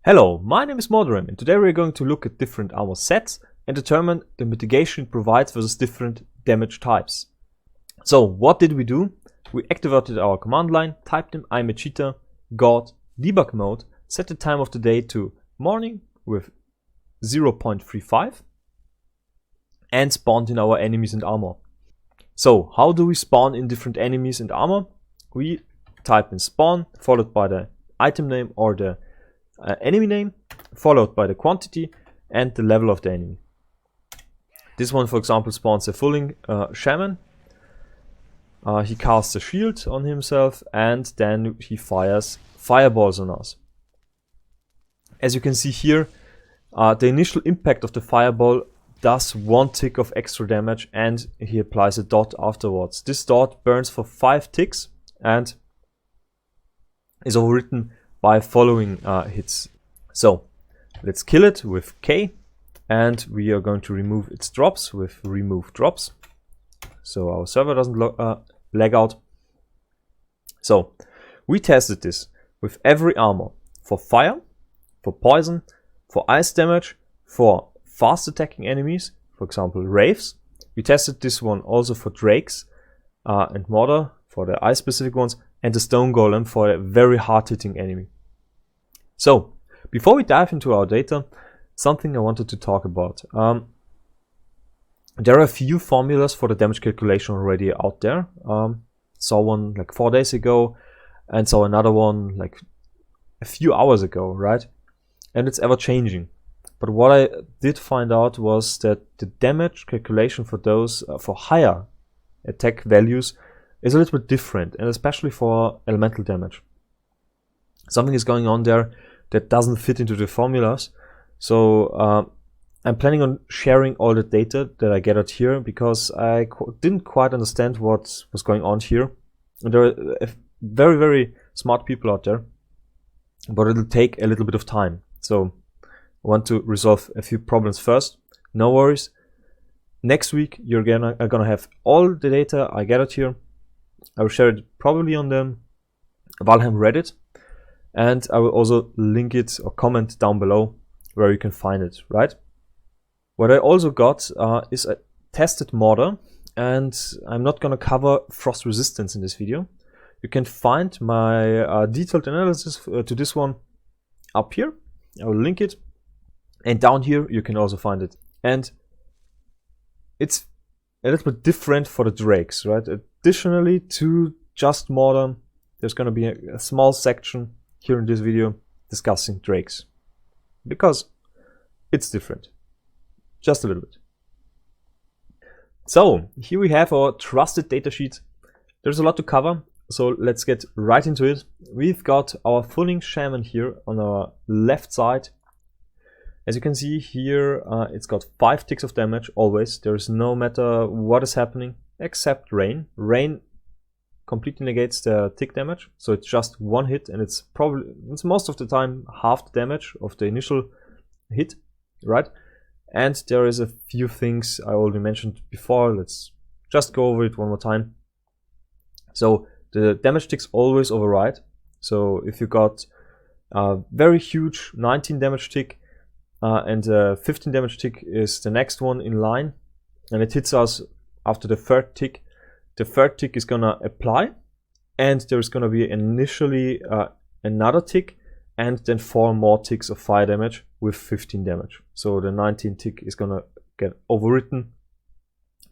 Hello, my name is Modram and today we're going to look at different armor sets and determine the mitigation it provides versus different damage types. So what did we do? We activated our command line, typed in imacheater, got debug mode, set the time of the day to morning with 0.35 and spawned in our enemies and armor. So how do we spawn in different enemies and armor? We type in spawn followed by the item name or the enemy name, followed by the quantity and the level of the enemy. This one, for example, spawns a Fuling Shaman. He casts a shield on himself and then he fires fireballs on us. As you can see here, the initial impact of the fireball does 1 tick of extra damage and he applies a dot afterwards. This dot burns for 5 ticks and is overwritten by following hits. So let's kill it with K and we are going to remove its drops with removedrops so our server doesn't lag out. So we tested this with every armor for fire, for poison, for ice damage, for fast attacking enemies, for example Wraiths. We tested this one also for drakes and mortar for the ice specific ones, and the StoneGolem for a very hard hitting enemy. So before we dive into our data, something I wanted to talk about. There are a few formulas for the damage calculation already out there. Saw one like 4 days ago and saw another one like a few hours ago, right? And it's ever changing. But what I did find out was that the damage calculation for those for higher attack values is a little bit different, and especially for elemental damage. Something is going on there that doesn't fit into the formulas. So I'm planning on sharing all the data that I gathered here because I didn't quite understand what was going on here. And there are very, very smart people out there, but it'll take a little bit of time. So I want to resolve a few problems first. No worries. Next week you're gonna have all the data I gathered here. I will share it probably on the Valheim Reddit, and I will also link it or comment down below where you can find it, right? What I also got is a tested mortar, and I'm not gonna cover frost resistance in this video. You can find my detailed analysis to this one up here. I will link it, and down here you can also find it. And it's a little bit different for the drakes, right? Additionally to just mortar, there's going to be a small section here in this video discussing drakes because it's different, just a little bit. So here we have our trusted datasheet. There's a lot to cover, so let's get right into it. We've got our Fuling Shaman here on our left side. As you can see here, it's got 5 ticks of damage always. There is no matter what is happening except rain. Rain completely negates the tick damage, so it's just 1 hit, and it's most of the time half the damage of the initial hit, right? And there is a few things I already mentioned before. Let's just go over it one more time. So the damage ticks always override. So if you got a very huge 19 damage tick, and 15 damage tick is the next one in line, and it hits us after the 3rd tick. The 3rd tick is gonna apply, and there's gonna be initially another tick, and then 4 more ticks of fire damage with 15 damage. So the 19 tick is gonna get overwritten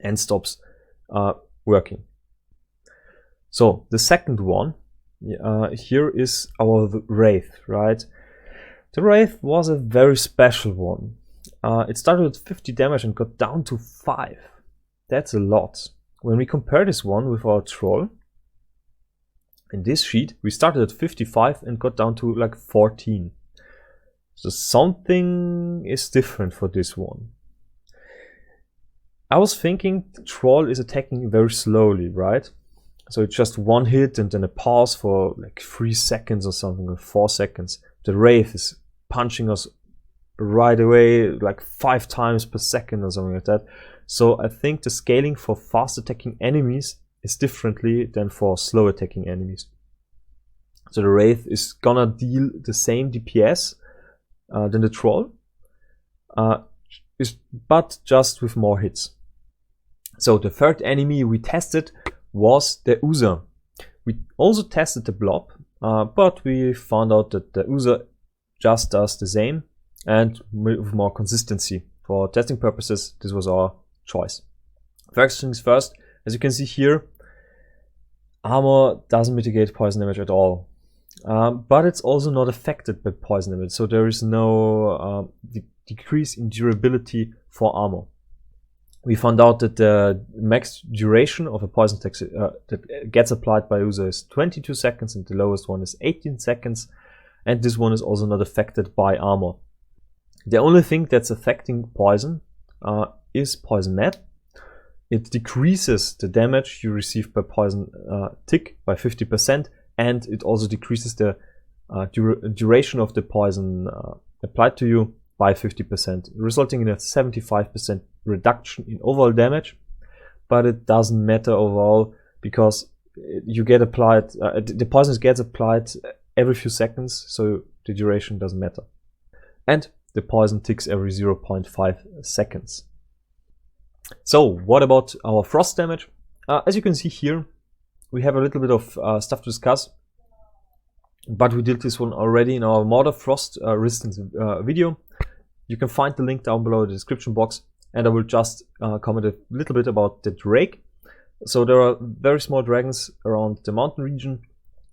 and stops working. So the second one here is our Wraith, right? The Wraith was a very special one. It started with 50 damage and got down to 5. That's a lot. When we compare this one with our troll, in this sheet, we started at 55 and got down to like 14. So something is different for this one. I was thinking the troll is attacking very slowly, right? So it's just 1 hit and then a pause for like 3 seconds or something, or 4 seconds. The Wraith is punching us right away like 5 times per second or something like that. So I think the scaling for fast attacking enemies is differently than for slow attacking enemies. So the Wraith is gonna deal the same DPS than the troll, but just with more hits. So the third enemy we tested was the Oozer. We also tested the blob, but we found out that the Oozer just does the same and with more consistency. For testing purposes, this was our choice. First things first, as you can see here, armor doesn't mitigate poison damage at all. But it's also not affected by poison damage, so there is no decrease in durability for armor. We found out that the max duration of a poison attack that gets applied by Oozer is 22 seconds and the lowest one is 18 seconds, and this one is also not affected by armor. The only thing that's affecting poison is poison med. It decreases the damage you receive by poison tick by 50%, and it also decreases the duration of the poison applied to you by 50%, resulting in a 75% reduction in overall damage. But it doesn't matter overall because you get applied, the poison gets applied every few seconds, so the duration doesn't matter. And the poison ticks every 0.5 seconds. So what about our frost damage? As you can see here, we have a little bit of stuff to discuss, but we did this one already in our Mortar Frost resistance video. You can find the link down below in the description box, and I will just comment a little bit about the Drake. So there are very small dragons around the mountain region.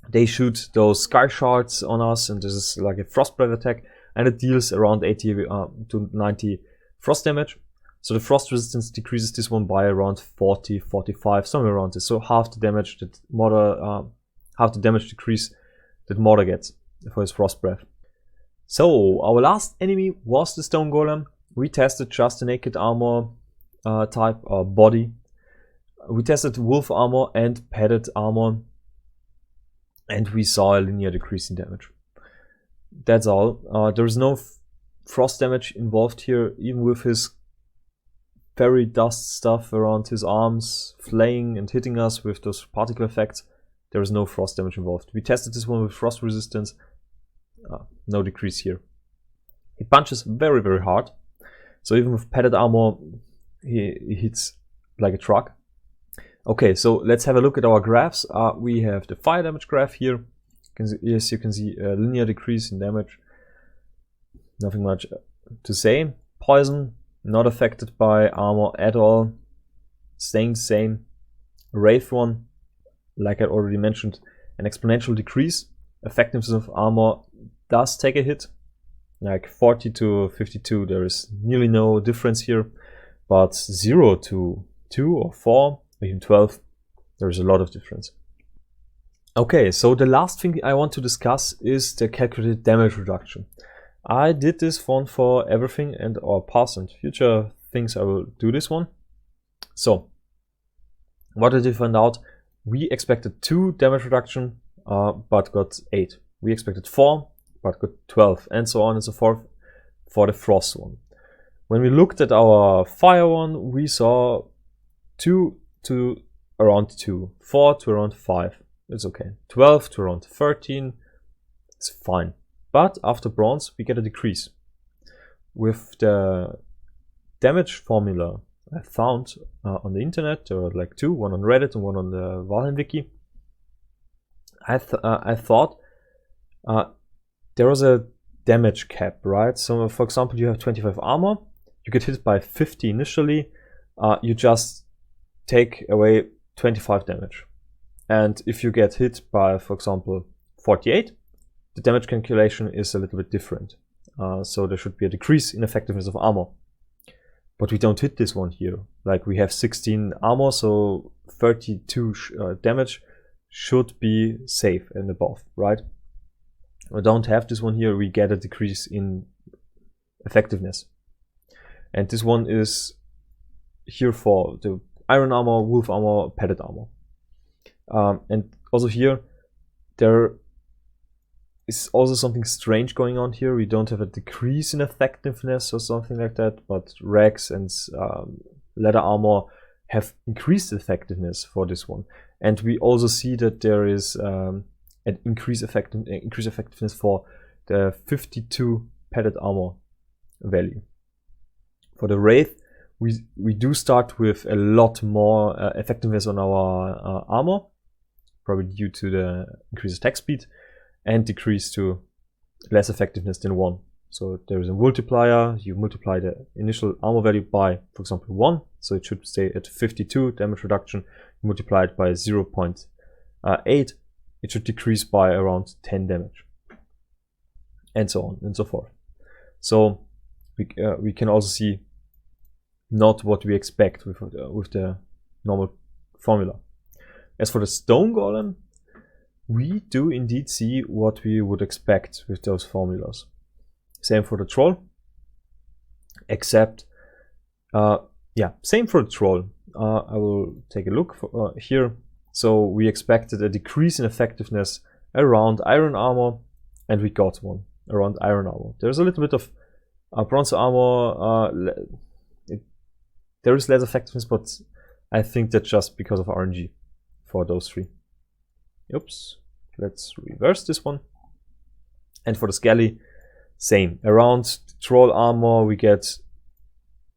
They shoot those sky shards on us, and this is like a frost breath attack, and it deals around 80 to 90 frost damage. So the frost resistance decreases this one by around 40, 45, somewhere around this. So half the damage that Mortar, half the damage decrease that Mortar gets for his frost breath. So our last enemy was the StoneGolem. We tested just the naked armor type or body. We tested wolf armor and padded armor, and we saw a linear decrease in damage. That's all. There is no frost damage involved here, even with his fairy dust stuff around his arms, flaying and hitting us with those particle effects. There is no frost damage involved. We tested this one with frost resistance. No decrease here. He punches very, very hard. So even with padded armor, he hits like a truck. Okay, so let's have a look at our graphs. We have the fire damage graph here. Yes, you can see a linear decrease in damage. Nothing much to say. Poison, not affected by armor at all. Staying the same. Wraith one, like I already mentioned, an exponential decrease. Effectiveness of armor does take a hit. Like 40 to 52, there is nearly no difference here. But 0 to 2 or 4, or even 12, there is a lot of difference. Okay, so the last thing I want to discuss is the calculated damage reduction. I did this one for everything, and our past and future things I will do this one. So, what did we find out? We expected 2 damage reduction, but got 8. We expected 4, but got 12, and so on and so forth for the frost one. When we looked at our fire one, we saw 2 to around 2, 4 to around 5. It's okay. 12 to around 13. It's fine. But after bronze, we get a decrease. With the damage formula I found on the internet, there were like 2, one on Reddit and one on the Valheim wiki. I thought there was a damage cap, right? So for example, you have 25 armor, you get hit by 50 initially, you just take away 25 damage. And if you get hit by, for example, 48, the damage calculation is a little bit different. So there should be a decrease in effectiveness of armor. But we don't hit this one here. Like we have 16 armor, so 32 damage should be safe and above, right? We don't have this one here, we get a decrease in effectiveness. And this one is here for the iron armor, wolf armor, padded armor. And also here, there is also something strange going on here. We don't have a decrease in effectiveness or something like that, but rags and leather armor have increased effectiveness for this one. And we also see that there is an increased effectiveness for the 52% padded armor value. For the Wraith, we do start with a lot more effectiveness on our armor, probably due to the increased attack speed, and decrease to less effectiveness than 1. So there is a multiplier. You multiply the initial armor value by, for example, 1, so it should stay at 52 damage reduction. You multiply it by 0.8, it should decrease by around 10 damage, and so on and so forth. So we can also see not what we expect with the normal formula. As for the StoneGolem, we do indeed see what we would expect with those formulas. Same for the troll, except, same for the troll. I will take a look here. So we expected a decrease in effectiveness around iron armor, and we got one around iron armor. There's a little bit of bronze armor. There is less effectiveness, but I think that's just because of RNG for those 3. Oops, let's reverse this one. And for the Skelly, same. Around troll armor, we get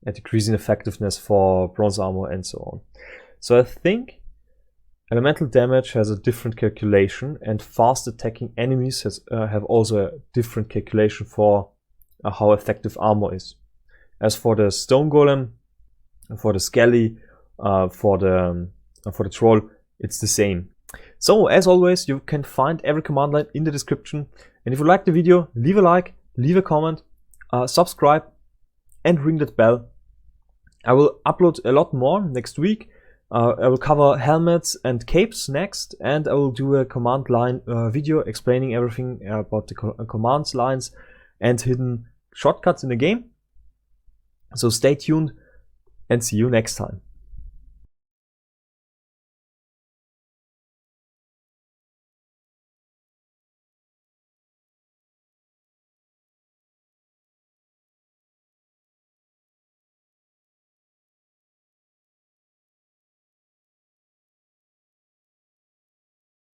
a decrease in effectiveness for bronze armor and so on. So I think elemental damage has a different calculation, and fast attacking enemies have also a different calculation for how effective armor is. As for the StoneGolem, for the Skelly, for the troll, it's the same. So as always, you can find every command line in the description. And if you like the video, leave a like, leave a comment, subscribe, and ring that bell. I will upload a lot more next week. I will cover helmets and capes next, and I will do a command line video explaining everything about the command lines and hidden shortcuts in the game. So stay tuned and see you next time.